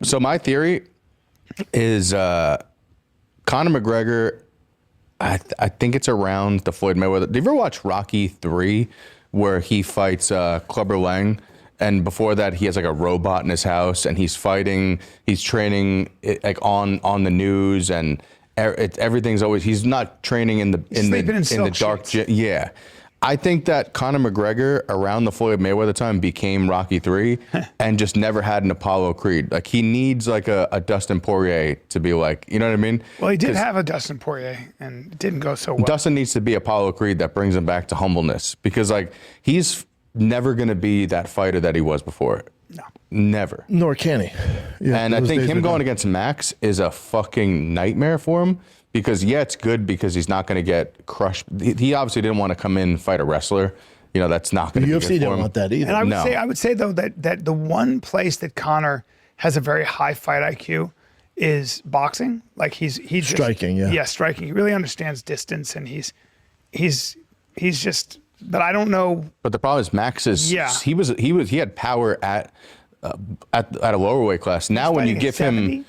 So my theory is Conor McGregor. I think it's around the Floyd Mayweather. Did you ever watch Rocky 3, where he fights Clubber Lang? And before that, he has like a robot in his house, and he's fighting. He's training like on the news, and everything's always. He's not training in the dark. Yeah, I think that Conor McGregor around the Floyd Mayweather time became Rocky 3, and just never had an Apollo Creed. Like he needs like a Dustin Poirier to be like, you know what I mean? Well, he did have a Dustin Poirier, and it didn't go so well. Dustin needs to be Apollo Creed that brings him back to humbleness, because like he's never going to be that fighter that he was before. No. Never. Nor can he. Yeah, and I think him going against Max is a fucking nightmare for him, because, yeah, it's good because he's not going to get crushed. He obviously didn't want to come in and fight a wrestler. You know, that's not going to be good for him. UFC didn't want that either. And I would say though, that the one place that Conor has a very high fight IQ is boxing. Like he's striking, just, yeah, striking. He really understands distance, and he's just. But I don't know. But the problem is Max is he had power at a lower weight class. Now when you give him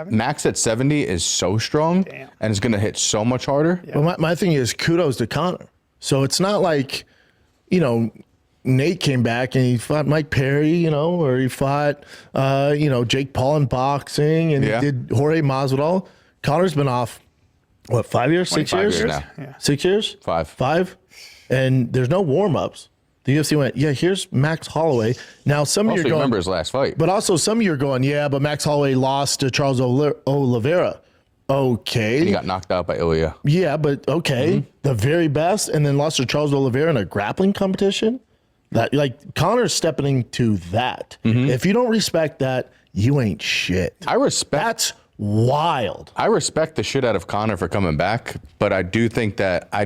Max at 70 is so strong. Damn. And it's going to hit so much harder. Yeah. Well, my thing is kudos to Conor. So it's not like, you know, Nate came back and he fought Mike Perry, you know, or he fought Jake Paul in boxing, and he did Jorge Masvidal. Conor's been off what, 5 years, 6 years now. Yeah. 6 years, 5. And there's no warm-ups. The UFC went, here's Max Holloway. Now, some of you are going... remember his last fight. But also, some of you are going, but Max Holloway lost to Charles Oliveira. Okay. And he got knocked out by Ilya. Yeah, but okay. Mm-hmm. The very best, and then lost to Charles Oliveira in a grappling competition? That, like, Conor's stepping into that. Mm-hmm. If you don't respect that, you ain't shit. That's wild. I respect the shit out of Conor for coming back, but I do think I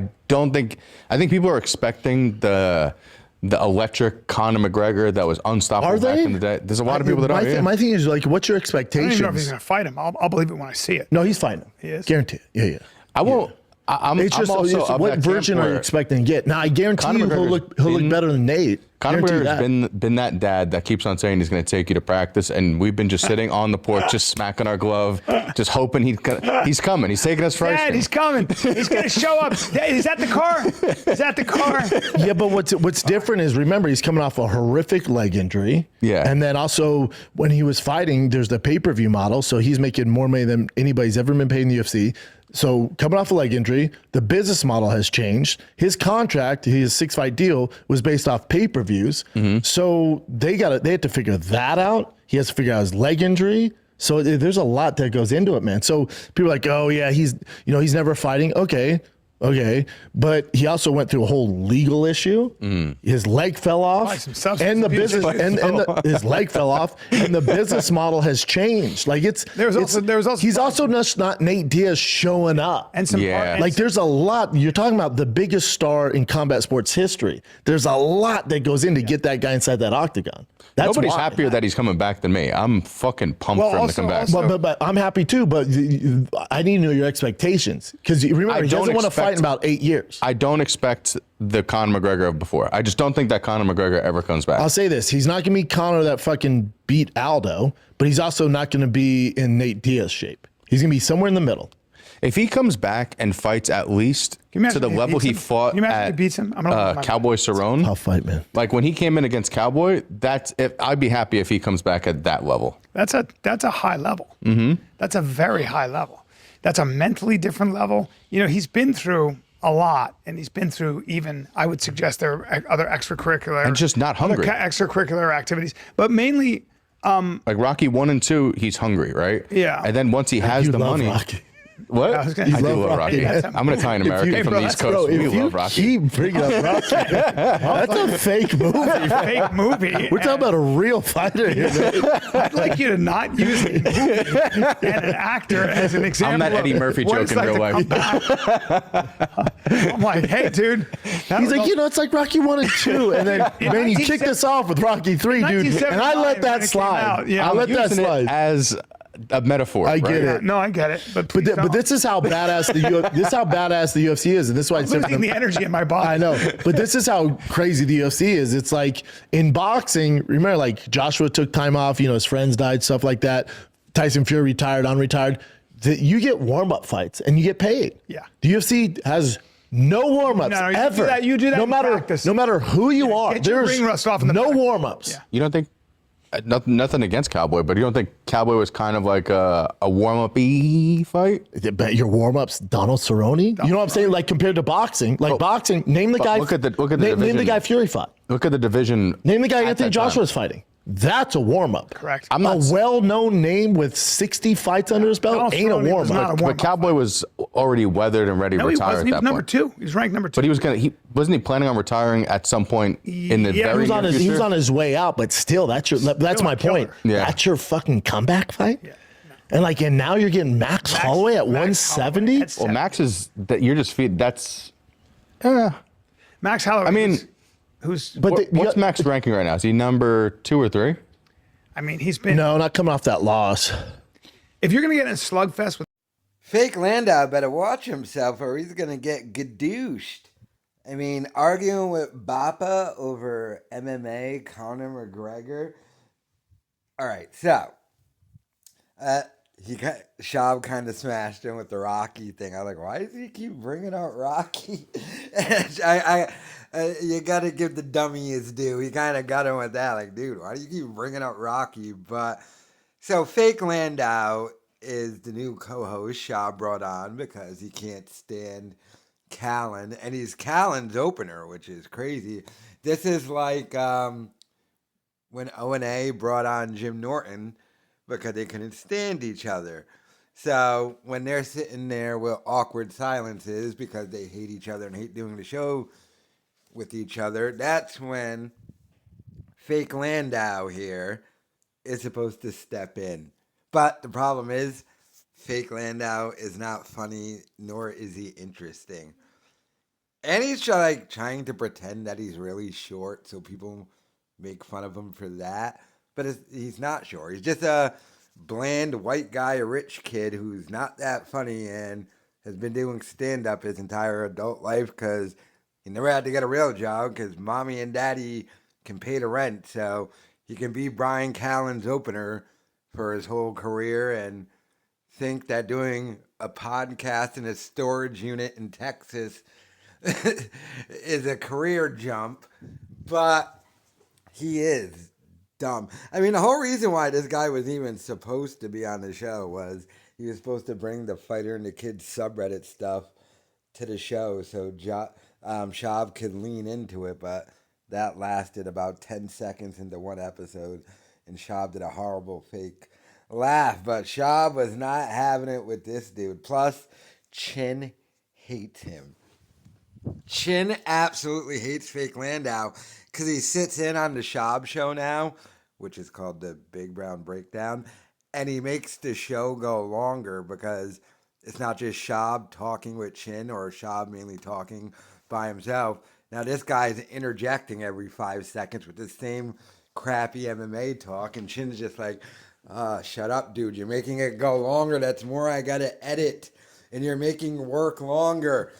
think people are expecting the electric Conor McGregor that was unstoppable back in the day. There's a lot of people that are. My thing is, like, what's your expectations? I don't even know if he's going to fight him. I'll believe it when I see it. No, he's fighting him. He is? Guarantee it. Yeah. I won't. It's just what version are you expecting to get? Now, I guarantee you he'll look better than Nate. Conor McGregor's been that dad that keeps on saying he's going to take you to practice, and we've been just sitting on the porch, just smacking our glove, just hoping he's coming. He's taking us for ice cream. Dad, he's coming. He's going to show up. Is that the car? Is that the car? Yeah, but what's different is, remember, he's coming off a horrific leg injury. Yeah. And then also, when he was fighting, there's the pay-per-view model, so he's making more money than anybody's ever been paid in the UFC. So coming off a leg injury, the business model has changed. His contract, his 6-fight deal, was based off pay-per-views. Mm-hmm. So they had to figure that out. He has to figure out his leg injury. So there's a lot that goes into it, man. So people are like, oh yeah, he's never fighting. Okay, but he also went through a whole legal issue. Mm. His leg fell off, and the business his leg fell off, and the business model has changed. Like he's also not Nate Diaz showing up, and there's a lot. You're talking about the biggest star in combat sports history. There's a lot that goes in to get that guy inside that octagon. Nobody's happier that he's coming back than me. I'm fucking pumped for him to come back. But I'm happy too. But I need to know your expectations, because remember, he doesn't want to fight in about 8 years. I don't expect the Conor McGregor of before. I just don't think that Conor McGregor ever comes back. I'll say this: he's not going to be Conor that fucking beat Aldo, but he's also not going to be in Nate Diaz shape. He's going to be somewhere in the middle. If he comes back and fights at least to the level he fought at Cowboy Cerrone, tough fight, man. Like when he came in against Cowboy, I'd be happy if he comes back at that level. That's a high level. Mm-hmm. That's a very high level. That's a mentally different level. You know, he's been through a lot, and he's been through even, I would suggest, there are other extracurricular and just not hungry extracurricular activities, but mainly like Rocky 1 and 2, he's hungry, right? Yeah. And then once he has the money. Rocky. What? I do love Rocky. I'm an Italian American from the East Coast. We love Rocky. Keep bringing up Rocky. That's a fake movie. Fake movie. We're talking about a real fighter here. I'd like you to not use a movie and an actor as an example. I'm that Eddie Murphy joke in real life. I'm like, hey, dude. He's like, it's like Rocky 1 and 2. And then, man, you kicked us off with Rocky 3, dude. And I let that slide. I let that slide. a metaphor. I get right? it. No, I get it. But please But don't. this is how badass the UFC is, and this is why it's losing different. the energy in my body. I know, but this is how crazy the UFC is. It's like in boxing. Remember, like Joshua took time off. His friends died, stuff like that. Tyson Fury retired, unretired. You get warm up fights and you get paid. Yeah. The UFC has no warm ups No, you ever. do that- you do that no in matter practice. no matter who you are. get your There's ring rust off in the no back. warm ups. Yeah. You don't think nothing against Cowboy, but you don't think Cowboy was kind of like a warm-up-y fight? Bet your warm ups, Donald Cerrone. You know what I'm saying? Like compared to boxing, boxing. Name the guy. look at the name the division. guy Fury fought. Look at the division. Name the guy at Anthony that time. Joshua's fighting. That's a warm up. Correct. I'm not. A well-known name with 60 fights under his belt Donald ain't a Cerrone warm was not a up. warm-up. But Cowboy was already weathered and ready to No, he retire wasn't. at He that was number point. 2. He was ranked number 2. But he was wasn't he planning on retiring at some point in the Yeah, very he was near on future? He's on his way out, but still, that's a my point. killer. Yeah. That's your fucking comeback fight. Yeah. And now you're getting Max Holloway at Max 170. Holloway at Well, Max is that you're just feed. That's. Max Holloway. I mean, who's? But what's Max ranking right now? Is he number 2 or 3? I mean, he's been. no, not coming off that loss. If you're gonna get in a slugfest with, Fake Landau better watch himself or he's going to get gadooshed. I mean, arguing with Bappa over MMA, Connor McGregor. All right, so Schaub kind of smashed him with the Rocky thing. I'm like, why does he keep bringing out Rocky? You got to give the dummy his due. He kind of got him with that. Like, dude, why do you keep bringing out Rocky? But so Fake Landau is the new co-host Schaub brought on because he can't stand Callan, and he's Callan's opener, which is crazy. This is like when O&A brought on Jim Norton because they couldn't stand each other. So when they're sitting there with awkward silences because they hate each other and hate doing the show with each other, that's when Fake Landau here is supposed to step in. But the problem is, Fake Landau is not funny, nor is he interesting. And he's trying to pretend that he's really short, so people make fun of him for that. But he's not short. He's just a bland white guy, a rich kid who's not that funny and has been doing stand-up his entire adult life because he never had to get a real job because mommy and daddy can pay the rent. So he can be Brian Callen's opener for his whole career and think that doing a podcast in a storage unit in Texas is a career jump, but he is dumb. I mean, the whole reason why this guy was even supposed to be on the show was he was supposed to bring the Fighter and the Kids subreddit stuff to the show so Schaub could lean into it, but that lasted about 10 seconds into one episode, and Schaub did a horrible fake laugh, but Schaub was not having it with this dude. Plus, Chin hates him. Chin absolutely hates Fake Landau because he sits in on the Schaub show now, which is called the Big Brown Breakdown, and he makes the show go longer because it's not just Schaub talking with Chin or Schaub mainly talking by himself. Now this guy's interjecting every 5 seconds with the same crappy MMA talk, and Chin's just like, shut up, dude. You're making it go longer. That's more I got to edit, and you're making work longer.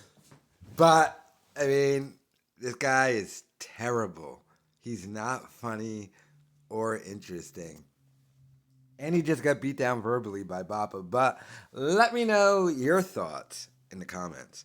But, I mean, this guy is terrible. He's not funny or interesting. And he just got beat down verbally by Bappa. But let me know your thoughts in the comments.